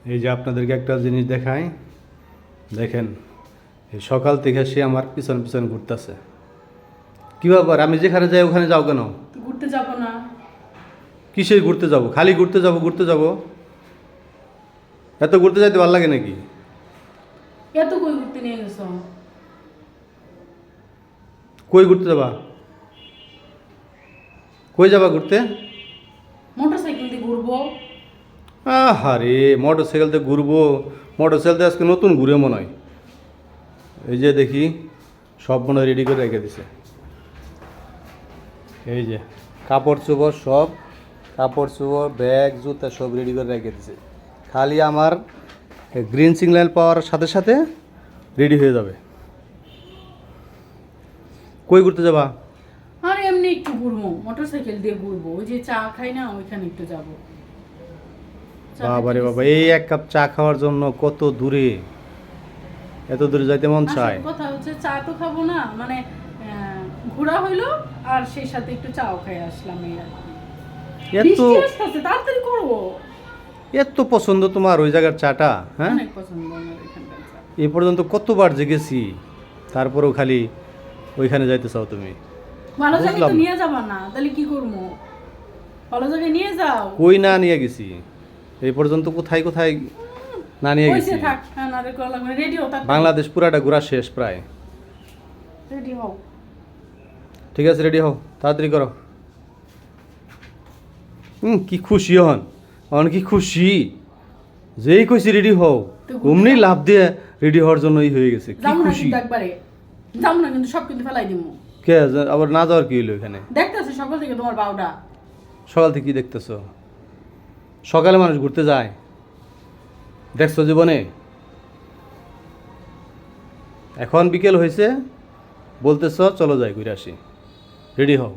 এই যে আপনাদেরকে একটা জিনিস দেখাই, দেখেন এই সকাল থেকে সে আমার পিছন পিছন ঘুরতেছে। কি ব্যাপার, আমি যেখানে যাই ওখানে যাও কেন? ঘুরতে যাব না? কিসের ঘুরতে যাব? খালি ঘুরতে যাব ঘুরতে যাব। এত ঘুরতে যাইতে ভালো লাগে নাকি? এত কই ঘুরতে নিয়ে গেছো? কই ঘুরতে যাবা? কই যাবা ঘুরতে? মোটরসাইকেল দিয়ে ঘুরবো। আরে মোটর সাইকেলতে ঘুরবো? মোটর সাইকেলতে আজকে নতুন ঘুরে মনে হয়। এই যে দেখি সব মনে হয় রেডি করে রেখে দিছে। এই যে কাপড় চোপড় সব, কাপড় চোপড় ব্যাগ জুতা সব রেডি করে রেখে দিছে। খালি আমার গ্রিন সিগন্যাল পাওয়ার সাথে সাথে রেডি হয়ে যাবে। কই ঘুরতে যাবা? আর এমনি একটু ঘুরবো, মোটরসাইকেল দিয়ে ঘুরবো। ওই যে চা খাই না, ওইখানে একটু যাবো। চা বাবা রে খেতে বাবা, গেছি। এই এক কাপ চা খাওয়ার জন্য কত দূরে, এত দূরে যাইতে মন চায়? আসল কথা হচ্ছে চা তো খাবো না, মানে ঘোরা হইলো আর সেই সাথে একটু চাও খাই আসলাম এই আর কি। এত বৃষ্টি আসতেছে, তাড়াতাড়ি করবো। এত পছন্দ তোমার ওই জায়গার চাটা? হ্যাঁ, অনেক পছন্দ আমার এখানকার চা। এ পর্যন্ত কতবার জেগেছি, তারপরেও খালি ওইখানে যাইতে চাও তুমি। ভালো জায়গায় বুঝলাম তো না। নিয়ে যাবা না, তাহলে কি করবো? ভালো জায়গায় নিয়ে যাও। কই না নিয়ে গেছি এই পর্যন্ত, কোথায় কোথায় না নিয়ে গেছি। কইছে থাক, না রে কল লাগবে। রেডি হও, তাড়াতাড়ি বাংলাদেশ পুরাটা ঘোরা শেষ প্রায়। রেডি হও। ঠিক আছে, রেডি হও, তাড়াতাড়ি করো। কি খুশি হন, অন কি খুশি, যেই কইছি রেডি হও তো ঘুরতে অমনি যাও। লাভ দিয়ে রেডি হওয়ার জন্যই হয়ে গেছে। কি যাবো না খুশি। কিন্তু একবারে, যাবো না কিন্তু, সব কিন্তু ফেলাই দিব। কে আবার না যাওয়ার কি হইলো এখানে? দেখতেছি সকাল থেকে তোমার বাউডা। সকাল থেকে কি দেখতেছো? সকালে মানুষ ঘুরতে যায়, দেখছো জীবনে? এখন বিকেল হয়েছে, বলতেছ চলো যাই ঘুরে আসি। রেডি হও।